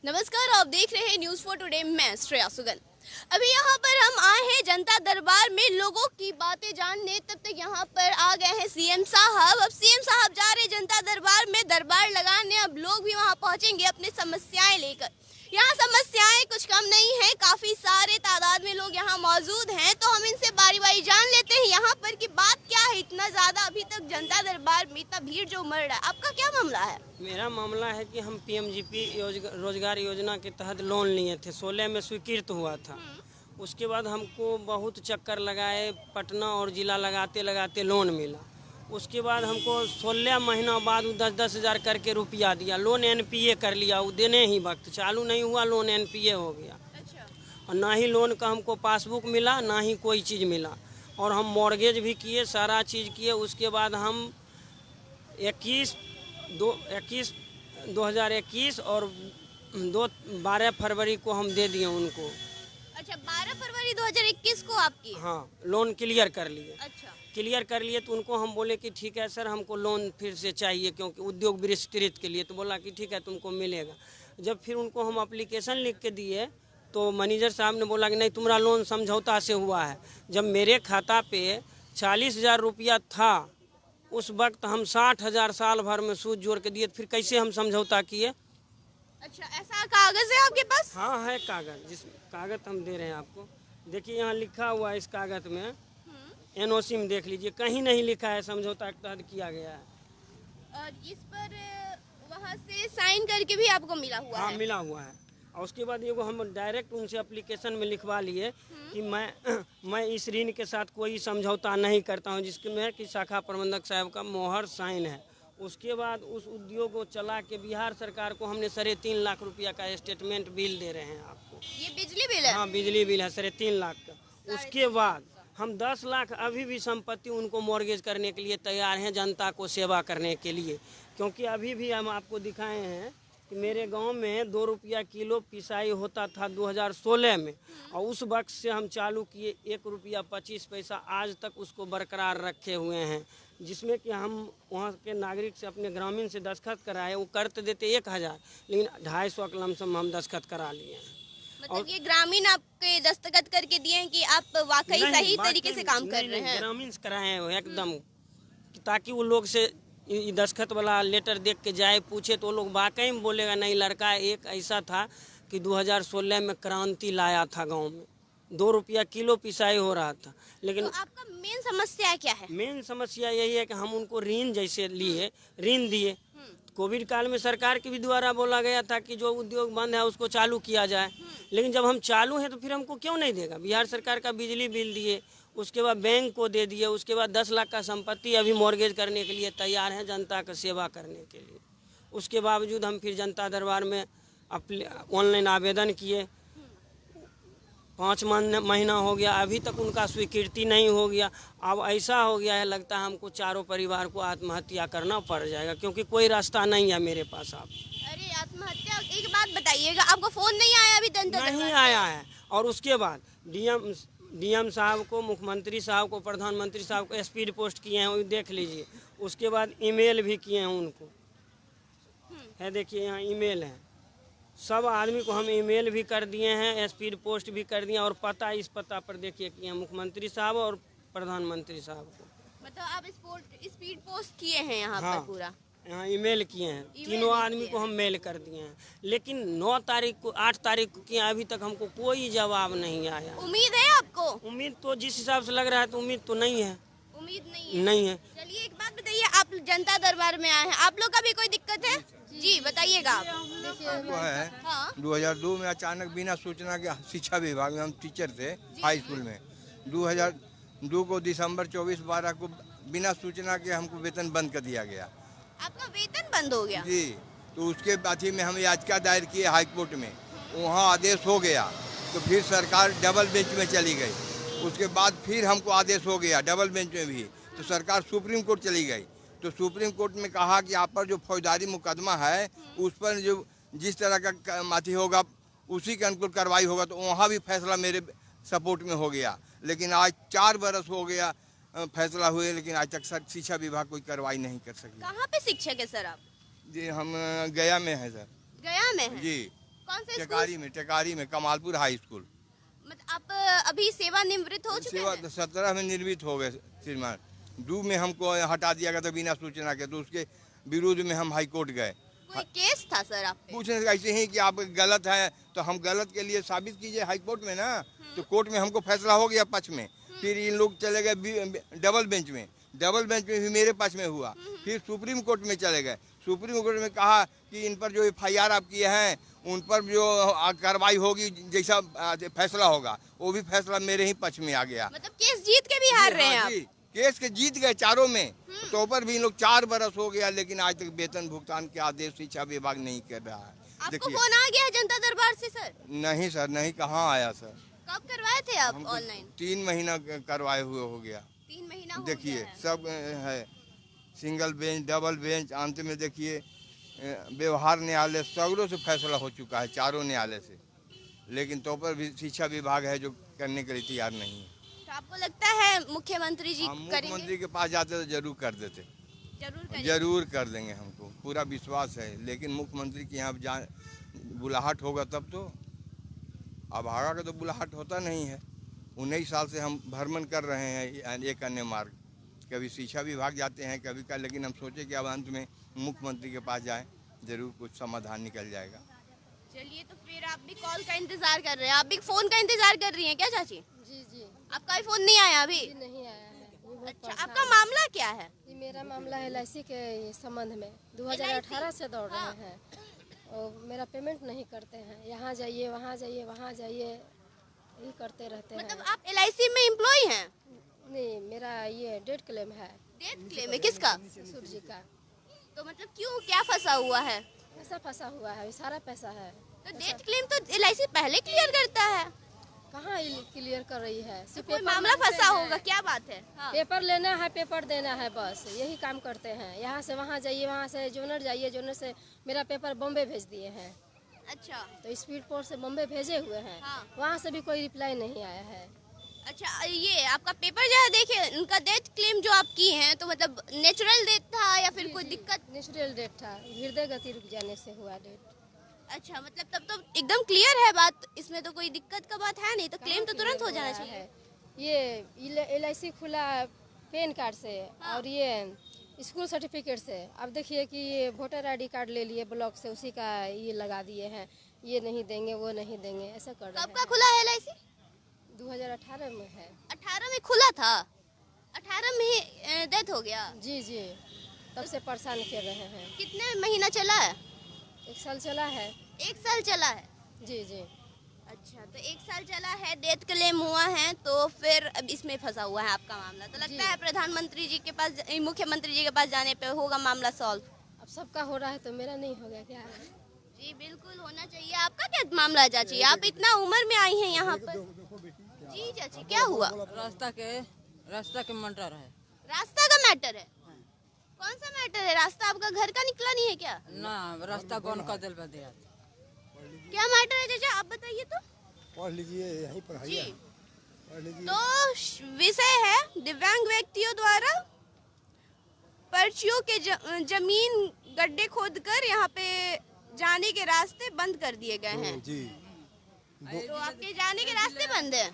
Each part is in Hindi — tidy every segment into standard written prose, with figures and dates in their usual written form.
नमस्कार, आप देख रहे हैं न्यूज़ फॉर टुडे। मैं श्रेया सुगल। अभी यहाँ पर हम आए हैं जनता दरबार में लोगों की बातें जानने। तब तक यहाँ पर आ गए हैं सीएम साहब। अब सीएम साहब जा रहे जनता दरबार में दरबार लगाने। अब लोग भी वहाँ पहुँचेंगे अपनी समस्याएं लेकर। यहाँ समस्याएं कुछ कम नहीं है, काफी सारे तादाद में लोग यहाँ मौजूद हैं। तो हम इनसे बारी बारी जान लेते हैं यहाँ पर की बात क्या है। इतना ज्यादा अभी तक जनता दरबार में इतना भीड़ जो उमड़ रहा है, आपका क्या मामला है? मेरा मामला है कि हम पीएमजीपी रोजगार योजना के तहत लोन लिए थे, 16 में स्वीकृत हुआ था। उसके बाद हमको बहुत चक्कर लगाए, पटना और जिला लगाते लगाते लोन मिला। उसके बाद हमको 16 महीना बाद 10-10 हज़ार करके रुपया दिया। लोन एनपीए कर लिया, वो देने ही वक्त चालू नहीं हुआ, लोन एनपीए हो गया। अच्छा। और ना ही लोन का हमको पासबुक मिला, ना ही कोई चीज़ मिला। और हम मॉर्गेज भी किए, सारा चीज़ किए। उसके बाद हम 2021 और 12 फरवरी को हम दे दिए उनको। अच्छा, 12 फरवरी 2021 को आपकी? हाँ, लोन क्लियर कर लिए। अच्छा। क्लियर कर लिए तो उनको हम बोले कि ठीक है सर, हमको लोन फिर से चाहिए क्योंकि उद्योग विस्तृत के लिए। तो बोला कि ठीक है, तुमको मिलेगा। जब फिर उनको हम एप्लीकेशन लिख के दिए तो मैनेजर साहब ने बोला कि नहीं, तुम्हारा लोन समझौता से हुआ है। जब मेरे खाता पे 40,000 रुपया था, उस वक्त हम 60,000 साल भर में सूद जोड़ के दिए, फिर कैसे हम समझौता किए? अच्छा, ऐसा कागज है आपके पास? हाँ है कागज, जिस कागज हम दे रहे हैं आपको। देखिए यहाँ लिखा हुआ है, इस कागज में एनओसी में देख लीजिए, कहीं नहीं लिखा है समझौता के तहत किया गया है। और इस पर वहाँ से साइन करके भी आपको मिला हुआ हाँ है? मिला हुआ है। और उसके बाद ये हम डायरेक्ट उनसे एप्लीकेशन में लिखवा लिए कि मैं इस ऋण के साथ कोई समझौता नहीं करता हूँ, जिसमें कि शाखा प्रबंधक साहब का मोहर साइन है। उसके बाद उस उद्योग को चला के बिहार सरकार को हमने 3.5 लाख रुपया का स्टेटमेंट बिल दे रहे हैं आपको। ये बिजली बिल है? हाँ, बिजली बिल है 3.5 लाख का। उसके बाद हम 10 लाख अभी भी संपत्ति उनको मॉर्गेज करने के लिए तैयार हैं, जनता को सेवा करने के लिए। क्योंकि अभी भी हम आपको दिखाए हैं कि मेरे गांव में 2 रुपया किलो पिसाई होता था 2016 में, और उस वक्त से हम चालू किए 1 रुपया 25 पैसा, आज तक उसको बरकरार रखे हुए हैं। जिसमें कि हम वहाँ के नागरिक से, अपने ग्रामीण से दस्तखत कराए, वो करते देते 1,000, लेकिन 250 का लमसम हम दस्तखत करा लिए हैं। मतलब ये ग्रामीण आपके दस्तखत करके दिए हैं कि आप वाकई सही तरीके से काम कर रहे हैं? ग्रामीण से कराए हैं एकदम, ताकि वो लोग से दस्तखत वाला लेटर देख के जाए, पूछे तो वो लोग वाकई में बोलेगा नहीं, लड़का एक ऐसा था कि 2016 में क्रांति लाया था गांव में, 2 रुपया किलो पिसाई हो रहा था। लेकिन तो आपका मेन समस्या क्या है? मेन समस्या यही है कि हम उनको ऋण जैसे लिए, ऋण दिए। कोविड काल में सरकार के भी द्वारा बोला गया था कि जो उद्योग बंद है उसको चालू किया जाए, लेकिन जब हम चालू हैं तो फिर हमको क्यों नहीं देगा? बिहार सरकार का बिजली बिल दिए, उसके बाद बैंक को दे दिए, उसके बाद 10 लाख का संपत्ति अभी मॉर्गेज करने के लिए तैयार हैं, जनता का सेवा करने के लिए। उसके बावजूद हम फिर जनता दरबार में ऑनलाइन आवेदन किए, 5 महीना हो गया, अभी तक उनका स्वीकृति नहीं हो गया। अब ऐसा हो गया है, लगता है हमको चारों परिवार को आत्महत्या करना पड़ जाएगा, क्योंकि कोई रास्ता नहीं है मेरे पास। आप अरे आत्महत्या, एक बात बताइएगा, आपको फोन नहीं आया अभी तक? नहीं आया है। और उसके बाद डीएम साहब को, मुख्यमंत्री साहब को, प्रधानमंत्री साहब को स्पीड पोस्ट किए हैं, वो देख लीजिए। उसके बाद ईमेल भी किए हैं उनको, है देखिए यहाँ ईमेल है। सब आदमी को हम ईमेल भी कर दिए हैं, स्पीड पोस्ट भी कर दिए, और पता इस पता पर देखिए कि मुख्यमंत्री साहब और प्रधानमंत्री साहब को। मतलब आप स्पीड पोस्ट किए हैं यहाँ हाँ, पर पूरा? यहाँ ईमेल किए हैं, तीनों आदमी को हम मेल कर दिए हैं। लेकिन 9 तारीख को, 8 तारीख को किए, अभी तक हमको कोई जवाब नहीं आया। उम्मीद है आपको? उम्मीद तो जिस हिसाब से लग रहा है तो उम्मीद तो नहीं है। उम्मीद नहीं है? नहीं है। चलिए एक बात बताइए, आप जनता दरबार में आए हैं, आप लोग का भी कोई दिक्कत है? जी बताइएगा आप। वो है हाँ। 2002 में अचानक बिना सूचना के, शिक्षा विभाग में हम टीचर थे हाई स्कूल में, 2002 को दिसंबर 24-12 को बिना सूचना के हमको वेतन बंद कर दिया गया। आपका वेतन बंद हो गया? जी, तो उसके बाद ही में हम याचिका दायर किए हाई कोर्ट में, वहाँ आदेश हो गया। तो फिर सरकार डबल बेंच में चली गई, उसके बाद फिर हमको आदेश हो गया डबल बेंच में भी, तो सरकार सुप्रीम कोर्ट चली गई। तो सुप्रीम कोर्ट में कहा कि आप पर जो फौजदारी मुकदमा है, उस पर जो जिस तरह का माथी होगा उसी के अनुकूल कार्रवाई होगा, तो वहाँ भी फैसला मेरे सपोर्ट में हो गया। लेकिन आज 4 बरस हो गया फैसला हुए, लेकिन आज तक शिक्षा विभाग कोई कार्रवाई नहीं कर सकी। कहाँ पे शिक्षक है सर आप? जी हम गया में हैं सर। गया में है? जी। कौन से टेकारी में कमालपुर हाई स्कूल। मतलब आप अभी सेवानिवृत्त हो चुके हैं? 17 में निर्मित हो गए श्रीमान। 2 में हमको हटा दिया गया था बिना सूचना के, तो उसके विरोध में हम हाई कोर्ट गए। कोई केस था सर आप पे? कुछ नहीं, ऐसे ही कि आप गलत है तो हम गलत के लिए साबित कीजिए हाई कोर्ट में ना। तो कोर्ट में हमको फैसला हो गया पक्ष में। फिर इन लोग चले गए डबल बेंच में भी मेरे पक्ष में हुआ। फिर सुप्रीम कोर्ट में चले गए। सुप्रीम कोर्ट में कहा कि इन पर जो FIR आप किए हैं उन पर जो कार्रवाई होगी, जैसा फैसला होगा, वो भी फैसला मेरे ही पक्ष में आ गया। मतलब केस जीत के भी हार रहे हैं आप? केस के जीत गए चारों में। तो ऊपर भी इन लोग 4 बरस हो गया, लेकिन आज तक वेतन भुगतान के आदेश शिक्षा विभाग नहीं कर रहा है। आपको फोन आ गया है जनता दरबार से सर? नहीं सर, नहीं, कहाँ आया सर। कब करवाए थे आप ऑनलाइन? 3 महीना करवाए हुए हो गया। 3 महीना हो देखिए गया है। सब है, सिंगल बेंच, डबल बेंच, अंत में देखिए व्यवहार न्यायालय सगरों से फैसला हो चुका है, चारों न्यायालय से, लेकिन तो पर भी शिक्षा विभाग है जो करने के लिए तैयार नहीं है। तो आपको लगता है मुख्यमंत्री जी करेंगे? मुख्यमंत्री के पास जाते तो जरूर कर देते, जरूर कर देंगे, हमको पूरा विश्वास है। लेकिन मुख्यमंत्री के यहाँ बुलाहट होगा तब तो। अब आगा का तो बुलाहट होता नहीं है। 19 साल से हम भ्रमण कर रहे हैं एक अन्य मार्ग, कभी शिक्षा विभाग जाते हैं, कभी का, लेकिन हम सोचे कि अब अंत में मुख्यमंत्री के पास जाएं, जरूर कुछ समाधान निकल जाएगा। चलिए, तो फिर आप भी कॉल का इंतजार कर रहे हैं? आप भी फोन का इंतजार कर रही हैं क्या चाची? जी। आपका भी फोन नहीं आया अभी? नहीं आया है। अच्छा, आपका मामला क्या है? ये मेरा मामला है LIC के संबंध में। 2018 से दौड़ रहे हैं और मेरा पेमेंट नहीं करते हैं। यहाँ जाइए, वहाँ जाइए, वहाँ जाइए, यही करते रहते हैं। मतलब आप LIC में एम्प्लॉय हैं? नहीं, मेरा ये डेथ क्लेम है। डेथ क्लेम है? किसका? ससुर जी का। तो मतलब क्यों, क्या फंसा हुआ है? पैसा फंसा हुआ है, सारा पैसा है। तो डेथ क्लेम तो LIC पहले क्लियर करता है। कहाँ क्लियर कर रही है? तो कोई मामला फंसा होगा, क्या बात है? हाँ। पेपर लेना है, पेपर देना है, बस यही काम करते हैं। यहाँ से वहाँ जाइए, वहाँ से जोनर जाइए, जोनर से मेरा पेपर बॉम्बे भेज दिए हैं। अच्छा, तो स्पीड पोस्ट से बॉम्बे भेजे हुए हैं। हाँ। वहाँ से भी कोई रिप्लाई नहीं आया है। अच्छा, ये आपका पेपर जो है, देखिए उनका डेथ क्लेम जो आप की हैं, तो मतलब नेचुरल डेथ था या फिर कोई दिक्कत? नेचुरल डेथ था, हृदय गति रुक जाने से हुआ डेथ। अच्छा, मतलब तब तो एकदम क्लियर है बात, इसमें तो कोई दिक्कत का बात है नहीं, तो क्लेम तो तुरंत हो जाना चाहिए। ये LIC खुला पैन कार्ड से और ये स्कूल सर्टिफिकेट से। अब देखिए कि ये वोटर ID कार्ड ले लिए ब्लॉक से, उसी का ये लगा दिए हैं, ये नहीं देंगे, वो नहीं देंगे, ऐसा कर रहे हैं। कब का खुला है LIC? 2018 में है। 18 में खुला था? 18 में डेथ हो गया? जी, तब से परेशान कर रहे हैं। कितने महीना चला है? 1 साल चला है। 1 साल चला है? जी। अच्छा, तो 1 साल चला है, डेथ क्लेम हुआ है, तो फिर अब इसमें फंसा हुआ है आपका मामला। तो लगता है प्रधानमंत्री जी के पास, मुख्यमंत्री जी के पास जाने पे होगा मामला सॉल्व। अब सबका हो रहा है तो मेरा नहीं हो गया क्या? जी बिल्कुल होना चाहिए। आपका क्या मामला है चाची? आप इतना उम्र में आई हैं यहाँ पर। जी चाची, क्या हुआ? रास्ता के मैटर है। रास्ता का मैटर है? कौन सा मैटर है? रास्ता आपका घर का निकला नहीं है क्या? ना, रास्ता कौन का दिल बा दिया। क्या मैटर है चाचा, आप बताइए तो। पढ़ लीजिए, यहीं पर है, पढ़ लीजिए। तो विषय है दिव्यांग व्यक्तियों द्वारा पर्चियों के जमीन गड्ढे खोदकर यहाँ पे जाने के रास्ते बंद कर दिए गए हैं। जी। तो आपके जाने के रास्ते बंद है?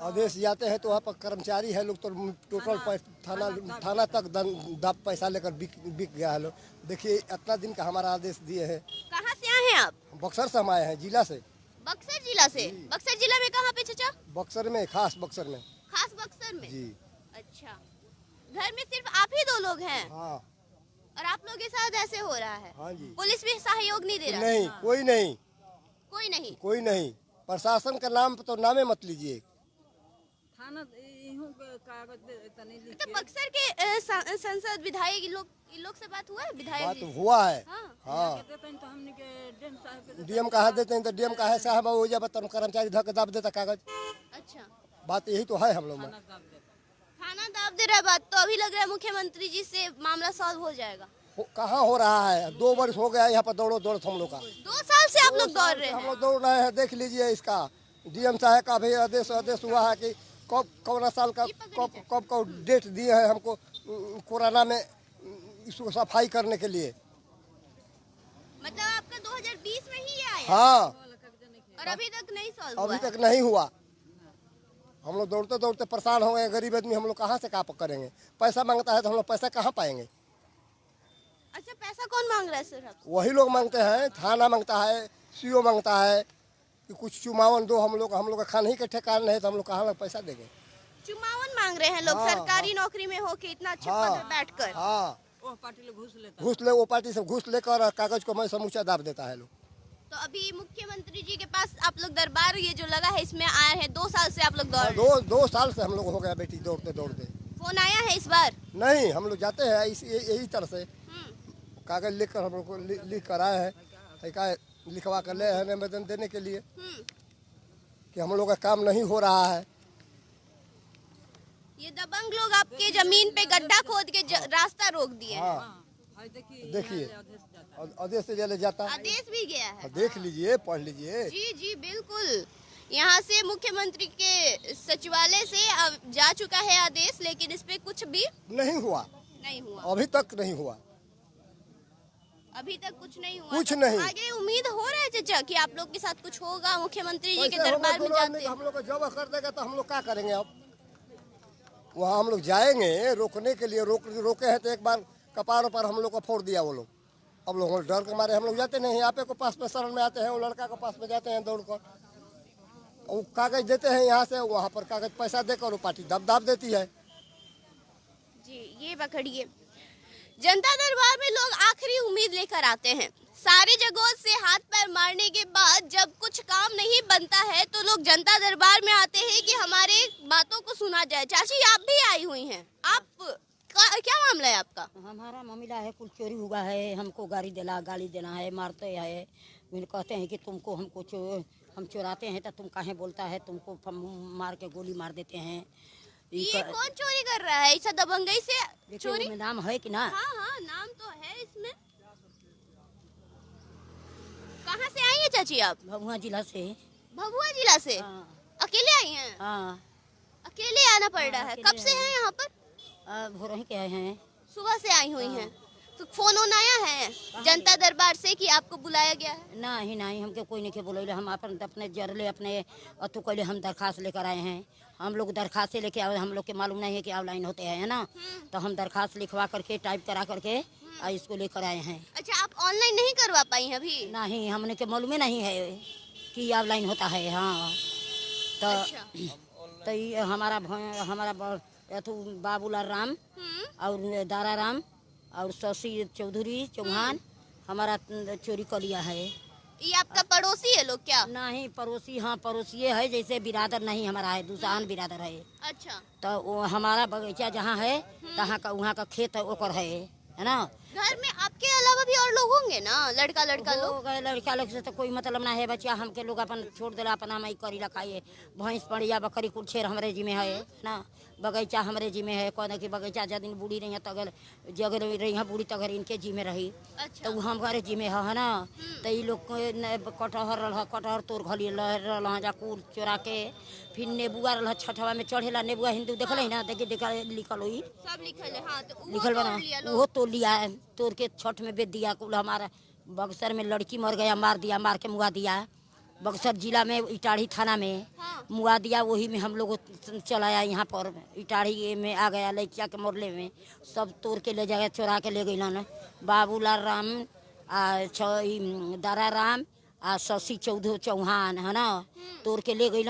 आदेश जाते हैं तो वहाँ पर कर्मचारी है लोग, तो टोटल थाना तक पैसा लेकर बिक गया है लोग। देखिए इतना दिन का हमारा आदेश दिए हैं। कहाँ से आए हैं आप? बक्सर से हम आए हैं, जिला से। बक्सर जिला से? बक्सर जिला में कहाँ पे चाचा? बक्सर में, खास बक्सर में। खास बक्सर में? जी। अच्छा, घर में सिर्फ आप ही 2 लोग हैं? हाँ। और आप लोगों के साथ ऐसे हो रहा है? हाँ जी। पुलिस भी सहयोग नहीं दे रहा? नहीं, कोई नहीं, कोई नहीं। कोई नहीं। प्रशासन का नाम तो नामे मत लीजिए। थाना कागज तो बक्सर के संसद विधायक इन लोग से बात हुआ है? विधायक बात जी से? हुआ है। हाँ। DM कहा देते हैं तो DM कहा साहब हो जाए, कर्मचारी धक दाब देता कागज। अच्छा, बात यही तो है हम लोग में। थाना दाब दे रहा है बात, तो अभी लग रहा है मुख्यमंत्री जी से मामला सॉल्व हो जाएगा। कहाँ हो रहा है? 2 वर्ष हो गया यहाँ पर दौड़ हम लोग का। 2 साल से आप लोग दौड़ रहे हम हैं? लोग दौड़ रहे हैं। देख लीजिए इसका DM साहब का भी आदेश हुआ है कि कौन साल का कब डेट दिए हैं हमको कोरोना में इसको सफाई करने के लिए। मतलब आपका 2020 में ही ये आया हाँ, और अभी तक नहीं सॉल्व हुआ अभी है। तक नहीं हुआ। हम लोग दौड़ते दौड़ते परेशान हो गए, गरीब आदमी हम लोग कहाँ से काम करेंगे? पैसा मांगता है तो हम लोग पैसा कहाँ पाएंगे? अच्छा, पैसा कौन मांग रहा है सर आपसे? वही लोग मांगते हैं, थाना मांगता है, सीओ मांगता है कि कुछ चुमावन दो। हम लोग का खाने ही के ठिकाना नहीं तो हम लोग कहाँ पैसा देंगे? चुमावन मांग रहे हैं लोग, हाँ, सरकारी नौकरी में होके इतना अच्छे हाँ, पद पे बैठकर। हाँ, वो पार्टी लोग घूस लेता घूस ले, वो पार्टी से घूस लेकर कागज को मैं समूचा दाब देता है लोग। तो अभी मुख्यमंत्री जी के पास आप लोग दरबार ये जो लगा है इसमें आए हैं, 2 साल से आप लोग दौड़ रहे हैं। दो साल से हम लोग हो गया बेटी दौड़ते दौड़ते। फोन आया है इस बार? नहीं, हम लोग जाते हैं यही तरह से हम्म, कागज लिख कर हम लोग को लिख कर आए हैं, का लिखवा कर ले हैं निवेदन देने के लिए कि हम लोग का काम नहीं हो रहा है। ये दबंग लोग आपके जमीन पे गड्ढा खोद के रास्ता रोक दिए हैं। हाँ, है। देखिए आदेश से जले जाता है। आदेश भी गया है। देख लीजिए, पढ़ लीजिए। जी जी बिल्कुल, यहाँ से मुख्यमंत्री के सचिवालय से अब जा चुका है आदेश, लेकिन इस पे कुछ भी नहीं हुआ, नहीं हुआ। अभी तक नहीं हुआ, अभी तक कुछ नहीं हुआ। कुछ तो नहीं। आगे उम्मीद हो रहा है चाचा कि आप लोग के साथ कुछ होगा, मुख्यमंत्री जी के वैसे दरबार में जाते हम लोग को जब कर देगा तो हम लोग क्या करेंगे? अब वहाँ हम लोग जाएंगे रोकने के लिए, रोके हैं तो एक बार कपारों पर हम लोग को फोड़ दिया वो लोग। अब लोग डर के मारे हम लोग जाते नहीं। यहाँ पे को पास में शरण में आते हैं, वो लड़का के पास में जाते हैं दौड़ कर, वो कागज देते हैं यहाँ से, वहाँ पर कागज पैसा देकर वो पार्टी दब देती है। जी ये पकड़िए, जनता दरबार में लोग आखिरी उम्मीद लेकर आते हैं। सारी जगहों से हाथ पैर मारने के बाद जब कुछ काम नहीं बनता है तो लोग जनता दरबार में आते हैं कि हमारे बातों को सुना जाए। चाची आप भी आई हुई हैं, आप क्या मामला है आपका? हमारा मामला है, कुल चोरी हुआ है, हमको गाली देना है, मारते हैं। मैंने कहते हैं कि तुमको हम चुराते हैं तो तुम काहे बोलता है, तुमको मार के गोली मार देते हैं। ये कौन चोरी कर रहा है? ऐसा दबंगई से चोरी? में नाम है कि ना? हाँ हाँ नाम तो है इसमें। कहाँ से आई है चाची आप? भभुआ जिला से। भभुआ जिला से? हाँ, अकेले आई हैं? हाँ, अकेले आना पड़ रहा है। कब से हैं यहाँ पर? भोर ही के आए हैं। सुबह से आई हुई हैं। तो फोन आया है जनता दरबार से कि आपको बुलाया गया है? नहीं, हमके कोई नहीं के बोले। हम अपने जरले अपने अतु कैले हम दरखास्त लेकर आए हैं। हम लोग दरखास्त लेके आए, हम लोग के मालूम नहीं है कि ऑनलाइन होते हैं, है ना? तो हम दरखास्त लिखवा करके टाइप करा करके इसको लेकर आए हैं। अच्छा, आप ऑनलाइन नहीं करवा पाई हैं अभी? नहीं, हमने के मालूम नहीं है कि ऑनलाइन होता है। हाँ, तो अच्छा। तो ये हमारा बाबूलाल राम और दारा राम और शशि चौधरी चौहान हमारा चोरी कर लिया है। ये आपका पड़ोसी है लोग क्या? नहीं, पड़ोसी, हाँ पड़ोसी है, जैसे बिरादर नहीं हमारा है, दूसरा बिरादर है। अच्छा, तो वो हमारा बगीचा जहाँ है तहाँ का वहाँ का खेत है, ओकर है ना? घर में आपके अलावा भी और लोग होंगे ना, लड़का लोग? हो गए लड़का लोग से तो कोई मतलब ना है। बच्चा हमके लोग अपन छोड़ देला, अपना मई करी रखाइए। भैंस पड़िया बकरी कुल छेर हमारे जी में है ना? बगीचा हमारे जी में है। कहना कि बगीचा जब दिन बूढ़ी रही है तगर जग रही है बूढ़ी तगर इनके जी में रही। अच्छा। तो हमारे जी में है ना? तो ये लोग कटहर तोड़ घली रहा जा कुल चोरा के। फिर नेबुआ रहा छठवा में चढ़ेला, नेबुआ हिंदू देखल है ना? देखा लिखल हुई, सब लिखल है। हाँ, तो वो लिखल तोड़ बना, लिया लोग। वो तोड़ लिया, तोड़ के छठ में बेच दिया। कुल हमारा बक्सर में लड़की मर गया, मार के मुआ दिया। बक्सर जिला में इटाढ़ी थाना में मुआ दिया, वही में हम लोग चलाया। यहाँ पर इटाढ़ी में आ गया लड़किया के मोरले में, सब तोड़ के ले जाए, चोरा के ले गई। बाबूलाल राम दारा राम आ शशि चौहान है ना? तोड़ के ले गई,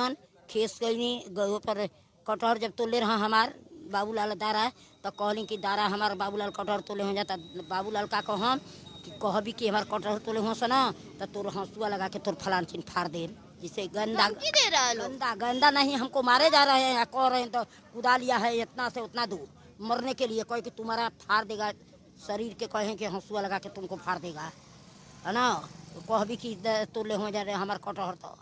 खेस गई पर कटहर जब तोड़ले रहा हमार बाबूलाल दारा, तो कहली कि दारा हमार बाबूलाल कटहर तोले हो जाता। बाबूलाल का कहम कि कहबी कि हमार कटहर तोले हो ना, तो तोर हंसुआ लगा के तोर फलान चिन्ह फाड़ दे। जिसे गंदा दे रहा है लोग। गंदा नहीं, हमको मारे जा रहे हैं, कह रहे हैं तो कुदा लिया है इतना से उतना दूर मरने के लिए। कहे कि तुम्हारा फाड़ देगा शरीर के, कहे कि हंसुआ लगा के तुमको फाड़ देगा, है ना? कहबी कि तोले हो जा रहे हमार कटहर। तो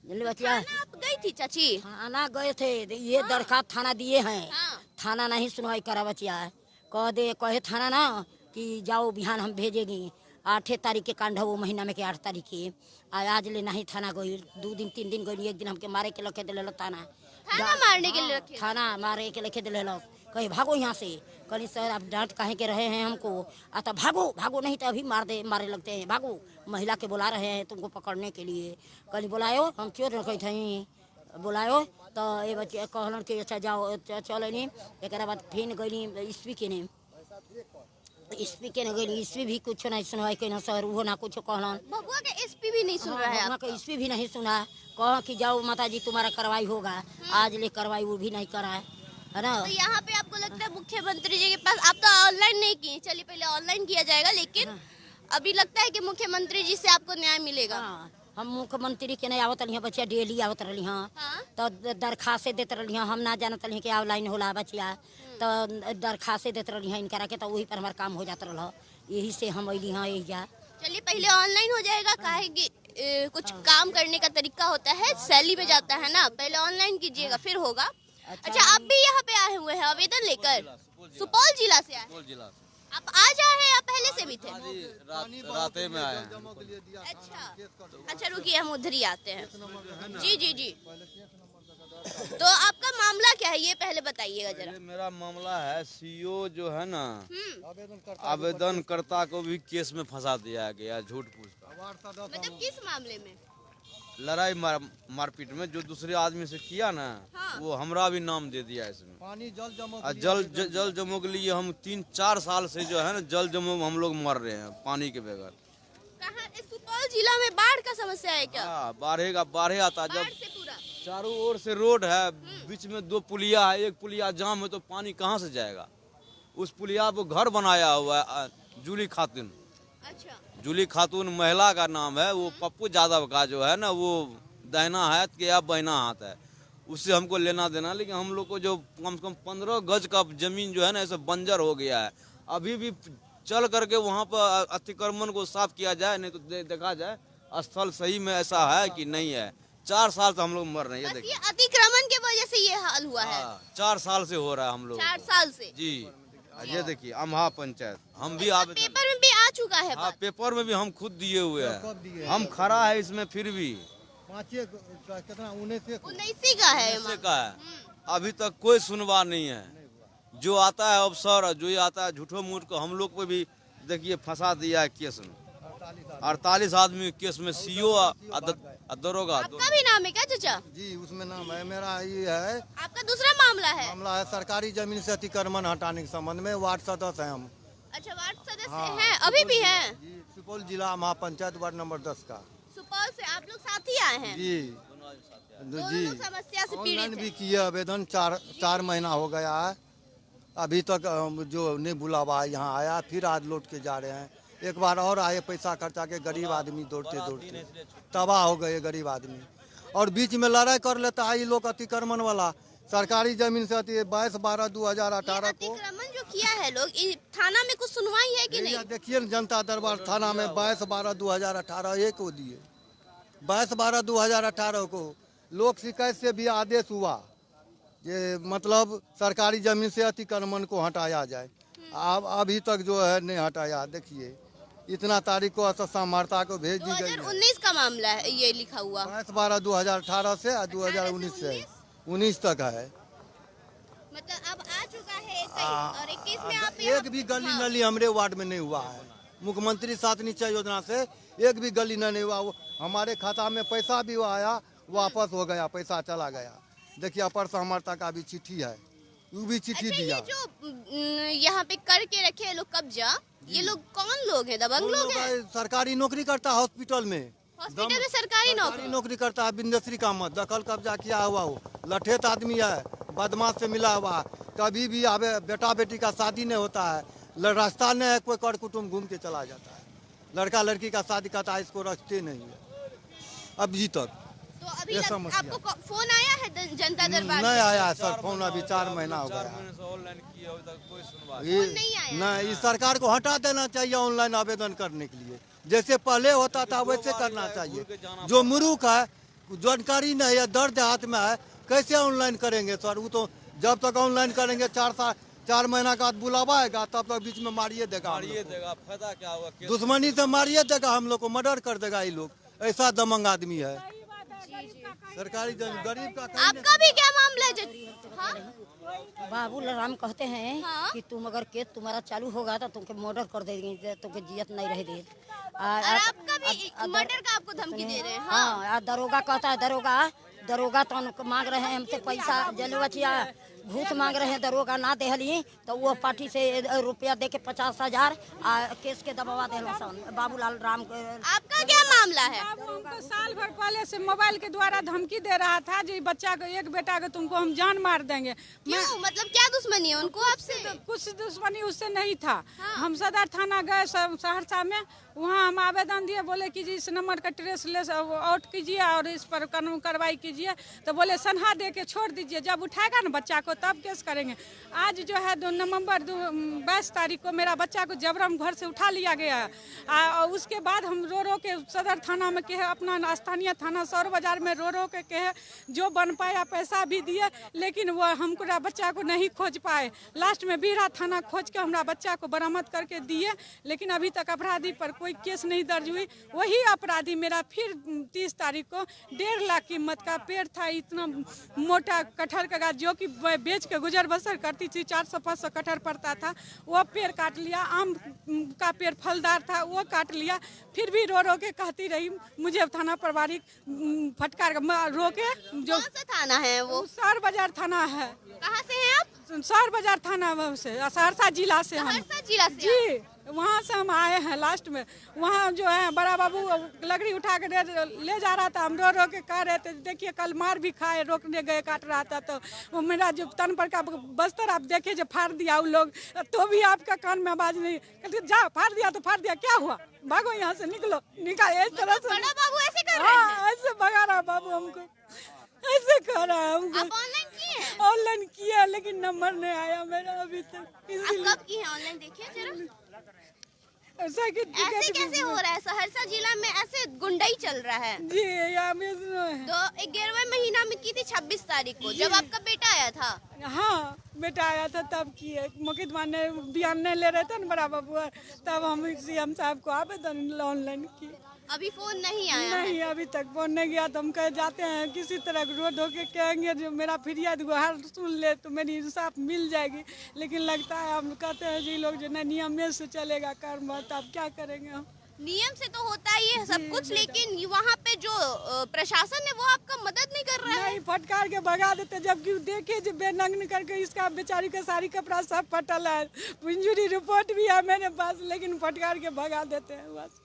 बच्चिया आप गई थी चाची? थाना गए थे, ये दरखास्त थाना दिए हैं। हाँ। थाना नहीं सुनवाई करा बचिया। कहे थाना ना कि जाओ बिहान हम भेजेगी। 8 तारीख के कांड है, वो महीना में के 8 तारीख की। आज ले नहीं थाना गई, 2 दिन 3 दिन गई। एक दिन हमके मारे के लखे दिले थाना मारने के लिए रखे? थाना मारे के लखे दिले। कहे भागो यहाँ से। कहीं सर आप डांट काहे के रहे हैं हमको, आता भागो भागो नहीं तो अभी मारे लगते हैं, भागो। महिला के बुला रहे हैं तुमको पकड़ने के लिए। कहीं बुलायो हम चोर न कही थी, बुलायो तो ये बच्चे कहलन कि अच्छा जाओ चल नहीं। एक बाद फिर गई स्पी के ने, स्पी के ने गई, स्पी भी कुछ नहीं सुनवाई कहना सर, वो ना कुछ कहलन। भभुआ के एसपी भी नहीं सुन रहा है वहाँ का स्पी भी नहीं सुना, कहा कि जाओ माता जी तुम्हारा कार्रवाई होगा। आज ले कार्रवाई वो भी नहीं करा है ना। तो यहाँ पे आपको लगता है मुख्यमंत्री जी के पास, आप तो ऑनलाइन नहीं किए, चलिए पहले ऑनलाइन किया जाएगा, लेकिन अभी लगता है कि मुख्यमंत्री जी से आपको न्याय मिलेगा। हाँ, हम मुख्यमंत्री के नहीं आवत रही, बच्चिया डेली आवत रही हाँ, तो दरखास्त देते रही। हम ना जानत रही कि ऑनलाइन होला बच्चिया, तो दरखास्त देते रही इनकरा के, तो वही पर हमारा काम हो जाता रहा। यही से हम अली हाँ यही जा। चलिए पहले ऑनलाइन हो जाएगा, काहे कि कुछ काम करने का तरीका होता है, सैली में जाता है ना, पहले ऑनलाइन कीजिएगा फिर होगा। अच्छा आप भी यहाँ पे आए हुए हैं आवेदन लेकर? सुपौल जिला से आए? आप आज आए हैं या पहले से भी थे? रात में आए हैं। अच्छा रुकिए हम उधर ही आते हैं। जी जी जी, तो आपका मामला क्या है ये पहले बताइएगा जरा। मेरा मामला है सीओ जो है ना, आवेदनकर्ता को भी केस में फंसा दिया गया झूठ पूछ कर। मतलब किस मामले में? लड़ाई मारपीट में जो दूसरे आदमी से किया ना, वो हमरा भी नाम दे दिया इसमें। पानी जल जमो के लिए हम 3-4 साल से जो है ना जल जमो हम लोग मर रहे हैं पानी के बगैर। कहाँ सुपौल जिला में बाढ़ का समस्या है क्या? बाढ़ आता जब चारों ओर से रोड है, बीच में 2 पुलिया है, एक पुलिया जाम है तो पानी कहाँ से जाएगा। उस पुलिया पर घर बनाया हुआ है जूली खातून। अच्छा, जूली खातून महिला का नाम है। वो पप्पू यादव का जो है ना, वो दाहिना हाथ के या बाइना हाथ है, उससे हमको लेना देना। लेकिन हम लोग को जो कम से कम 15 गज का जमीन जो है ना ऐसे बंजर हो गया है। अभी भी चल करके वहाँ पर अतिक्रमण को साफ किया जाए, नहीं तो देखा जाए स्थल सही में ऐसा है कि नहीं है। 4 साल से हम लोग मर रहे हैं। ये अतिक्रमण की वजह से ये हाल हुआ है। 4 साल से हो रहा है हम लोग। 4 साल से जी। ये देखिए अमहा पंचायत हम भी पेपर में भी आ चुका है। हाँ, पेपर में भी हम खुद दिए हुए हैं। हम खड़ा है इसमें फिर भी 19 का है। अभी तक कोई सुनवाई नहीं है। जो आता है अफसर, जो आता है झूठो मूठ को हम लोग को भी देखिए फंसा दिया है केस में। 48 आदमी केस में सीओ दरोगा। आपका भी नाम है क्या चाचा? जी उसमें नाम है मेरा। ये है आपका दूसरा मामला है सरकारी जमीन से अतिक्रमण हटाने के संबंध में। वार्ड सदस्य हैं हम। अच्छा वार्ड सदस्य हैं, अभी भी हैं? जी, सुपौल जिला महापंचायत वार्ड नंबर 10 का। सुपौल से आप लोग साथ ही आए हैं? जी जी, समस्या से ऑनलाइन भी किया आवेदन। 4 महीना हो गया है, अभी तक जो नहीं बुलावा यहाँ आया। फिर आज लौट के जा रहे हैं। एक बार और आए, पैसा खर्चा के गरीब आदमी दौड़ते दौड़ते तबाह हो गए गरीब आदमी। और बीच में लड़ाई कर लेता है ये लोग अतिक्रमण वाला। सरकारी जमीन से 22/12/2018 को अतिक्रमण जो किया है लोग, थाना में कुछ सुनवाई है कि नहीं? देखिए जनता दरबार थाना में 22/12/2018 एक को दिए। 22/12/2018 को लोक शिकायत से भी आदेश हुआ ये मतलब सरकारी जमीन से अतिक्रमण को हटाया जाए। अब अभी तक जो है नहीं हटाया। देखिए इतना तारीख को सामर्थ्य को भेज दी गई। 2019 का मामला है ये लिखा हुआ। 22/12/2018 से 2019 से 19 तक है। मतलब अब आ चुका है 21 और 21 में आप एक भी गली नली हमारे वार्ड में नहीं हुआ है। मुख्यमंत्री 7 निश्चय योजना से एक भी गली नहीं हुआ। हमारे खाता में पैसा भी आया, वापस हो गया, पैसा चला गया। देखिए अपर सामर्थ्य का भी चिट्ठी है, वो भी चिट्ठी दिया। ये जो यहाँ पे करके रखे लोग कब्जा, ये लोग कौन लोग हैं? दबंग लोग हैं? सरकारी नौकरी करता है हॉस्पिटल में सरकारी नौकरी करता है। बिंदेश्वरी का मत दखल कब्जा किया हुआ हो, लठेत आदमी है, बदमाश से मिला हुआ। कभी भी आवे बेटा बेटी का शादी नहीं होता है, रास्ता नहीं है, कोई कर कुटुम्ब घूम के चला जाता है। लड़का लड़की का शादी करता है, इसको रखते नहीं है अभी तक। तो अभी आपको फोन आया है जनता दरबार? नहीं आया सर फोन, अभी 4 महीना हो गया। नहीं, इस सरकार को हटा देना चाहिए ऑनलाइन आवेदन करने के लिए। जैसे पहले होता था वैसे करना चाहिए। जो मूर्ख है, जानकारी नहीं है, दर्द हाथ में है, कैसे ऑनलाइन करेंगे सर? वो तो जब तक ऑनलाइन करेंगे 4 महीना का बुलावा आएगा, तब तक बीच में मारिए देगा। फायदा क्या होगा? दुश्मनी से मारिए देगा हम लोग को, मर्डर कर देगा ये लोग। ऐसा दमंग आदमी है। सरकारी गरीब का आपका भी क्या मामला है हाँ? बाबू राम कहते हैं हाँ? कि तुम अगर केस तुम्हारा चालू होगा तो तुमको मर्डर कर देंगे, तुमको जियत नहीं रह दे। और आपका भी मर्डर का आपको धमकी दे रहे हैं हाँ, दरोगा कहता है, दरोगा तो मांग रहे हैं हमसे पैसा, जलवचिया घूस मांग रहे हैं, दरोगा ना देहली तो वो पार्टी से रुपया दे के 50,000 केस के दबावा देना बाबूलाल राम। आपका क्या मामला है? हमको साल भर पहले से मोबाइल के द्वारा धमकी दे रहा था जी बच्चा को, एक बेटा को तुमको हम जान मार देंगे। क्यों? मतलब क्या दुश्मनी है उनको आपसे? कुछ दुश्मनी उससे नहीं था। हम सदर थाना गए सहरसा में, वहाँ हम आवेदन दिए, बोले कि जी इस नंबर का ट्रेस ले आउट कीजिए और इस पर कानून कार्रवाई कीजिए, तो बोले सनहा दे के छोड़ दीजिए, जब उठाएगा ना बच्चा को तब केस करेंगे। आज जो है 2 नवंबर 22 तारीख को मेरा बच्चा को जबरन घर से उठा लिया गया और उसके बाद हम रो के सदर थाना में कहे, अपना स्थानीय थाना सौर बाजार में रो के कहे, जो बन पाया पैसा भी दिए, लेकिन वो हमको बच्चा को नहीं खोज पाए। लास्ट में बीरा थाना खोज के हमारा बच्चा को बरामद करके दिए, लेकिन अभी तक अपराधी पर कोई केस नहीं दर्ज हुई। वही अपराधी मेरा फिर 30 तारीख को 1.5 लाख कीमत का पेड़ था, इतना मोटा कटहल का गाछ जो कि बेच के गुजर बसर करती थी, 400-500 कटहल पड़ता था, वो पेड़ काट लिया। आम का पेड़ फलदार था, वो काट लिया। फिर भी रो के कहती रही, मुझे थाना प्रभारी फटकार रो के। जो कौन सा थाना है वो? सौर बाजार थाना है। कहाँ से हैं आप? सौर बाजार थाना से, सहरसा जिला से हम। सहरसा जिला से? जी, वहाँ से हम आए हैं। लास्ट में वहाँ जो है बड़ा बाबू लकड़ी उठा के ले जा रहा था, हम रो के कह रहे थे, देखिए कल मार भी खाए, रोकने गए काट रहा था तो वो मेरा जो तन पर का बस्तर आप देखे जो फाड़ दिया उन लोग, तो भी आपका कान में आवाज नहीं। कहते जा, फाड़ दिया तो फाड़ दिया, क्या हुआ, भागो यहाँ से, निकलो निकाल। इस तरह से बड़ा बाबू ऐसे कर रहे हैं? ऐसे भगा रहा बाबू हमको, ऐसे कर रहा है हमको। आप ऑनलाइन किए हैं? ऑनलाइन किया लेकिन नंबर नहीं आया मेरा अभी तक। आप कब किए हैं ऑनलाइन? देखिए जरा। ऐसा कि ऐसे कैसे हो रहा है? सहरसा जिला में ऐसे गुंडाई चल रहा है जी। यहाँ में तो 11वें महीना में की थी 26 तारीख को, जब आपका बेटा आया था। हाँ, बेटा आया था तब किए। मुकदमा ने बयान नहीं ले रहे थे ना बड़ा बाबू, तब हम सीएम साहब को आवेदन ऑनलाइन किए। अभी फोन नहीं आया? नहीं, अभी तक फोन नहीं गया। तो हम कह जाते हैं किसी तरह रोड होके कहेंगे जो मेरा फिरियाद गुहार सुन ले तो मेरी इंसाफ मिल जाएगी, लेकिन लगता है हम कहते हैं जी लोग जो नियम में से चलेगा कर्म, अब क्या करेंगे हम। नियम से तो होता ही है सब कुछ, लेकिन वहाँ पे जो प्रशासन है वो आपका मदद नहीं कर रहा है। नहीं, फटकार के भगा देते, जबकि देखे जो बेनग्न करके इसका बेचारी का सारी कपड़ा सब फटल है, इंजुरी रिपोर्ट भी है मेरे पास, लेकिन फटकार के भगा देते हैं। बस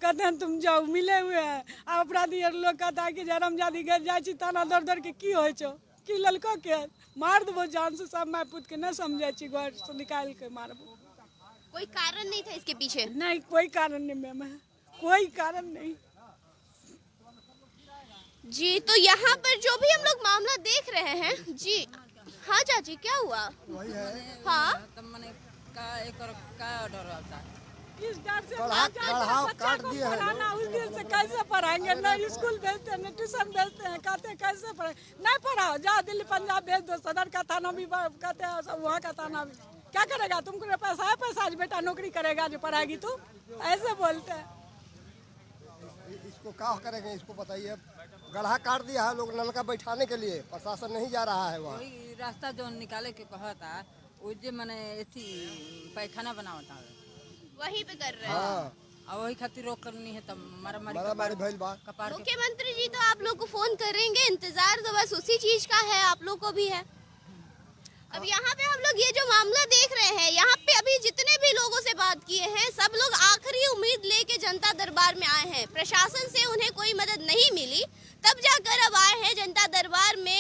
कहते हैं तुम जाओ, मिले हुए हैं। अपराधी लोग कहता है कि जरमजादी गए जाए थाना दर के की हो कि ललको के मार देवो जान से, सब माय पुत के न समझे छी, घर से निकाल के मारबो। कोई कारण नहीं था इसके पीछे? नहीं, कोई कारण नहीं मैम, कोई कारण नहीं जी। तो यहाँ पर जो भी हम लोग मामला देख रहे हैं जी। हाँ चाची, क्या हुआ? हाँ, इस डर से काट दिए हैं। उस दिन से कैसे पढ़ाएंगे? ना स्कूल भेजते हैं, ना ट्यूशन भेजते हैं, कहते हैं कैसे पढ़ाए। नहीं पढ़ाओ, जाओ दिल्ली पंजाब भेज दो, सदर का थाना भी कहते हैं, सब वहाँ का थाना भी। क्या करेगा? तुमको पैसा है, पैसा आज बेटा नौकरी करेगा जो पढ़ाएगी तू, ऐसे बोलते हैं। इसको क्या करेंगे, इसको बताइए। गड्ढा काट दिया है लोग नलका बैठाने के लिए, प्रशासन नहीं जा रहा है वहाँ। वही रास्ता जो निकाले के कहा था, वो जो मैंने पैखाना बनावता है वहीं पे कर रहे हैं। हाँ, और वही खातिर रोक करनी है, तब मारामारी भइल बा। मुख्यमंत्री जी तो आप लोग को फोन करेंगे, इंतजार तो बस उसी चीज का है, आप लोग को भी है। अब यहाँ पे हम लोग ये जो मामला देख रहे हैं, यहाँ पे अभी जितने भी लोगों से बात किए हैं, सब लोग आखिरी उम्मीद लेके जनता दरबार में आए हैं। प्रशासन से उन्हें कोई मदद नहीं मिली, तब जाकर अब आए हैं जनता दरबार में।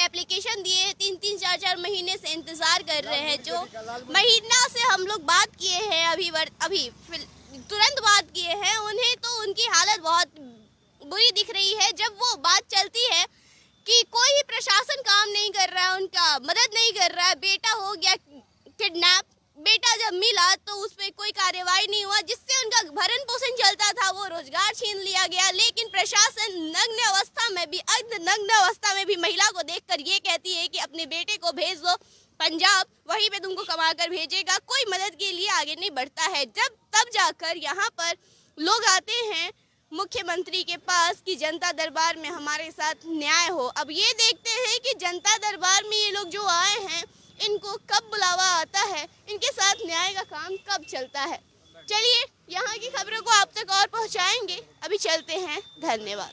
एप्लीकेशन दिए हैं, 3-3, 4-4 महीने से इंतजार कर रहे हैं। जो महीना से हम लोग बात किए हैं, अभी तुरंत बात किए हैं, उन्हें तो उनकी हालत बहुत बुरी दिख रही है। जब वो बात चलती है कि कोई प्रशासन काम नहीं कर रहा है, उनका मदद नहीं कर रहा है, बेटा हो गया किडनैप, बेटा जब मिला तो उस पर कोई कार्रवाई नहीं हुआ, जिससे उनका भरण पोषण चलता था, वो रोजगार छीन लिया गया। लेकिन प्रशासन नग्न अवस्था में भी, अर्धनग्न अवस्था में भी महिला को देखकर ये कहती है कि अपने बेटे को भेज दो पंजाब, वहीं पे तुमको कमा कर भेजेगा। कोई मदद के लिए आगे नहीं बढ़ता है। जब तब जाकर यहाँ पर लोग आते हैं मुख्यमंत्री के पास कि जनता दरबार में हमारे साथ न्याय हो। अब ये देखते हैं कि जनता दरबार में ये लोग जो आए हैं इनको कब बुलावा आता है, इनके साथ न्याय का काम कब चलता है। चलिए यहाँ की खबरों को आप तक और पहुँचाएंगे, अभी चलते हैं। धन्यवाद।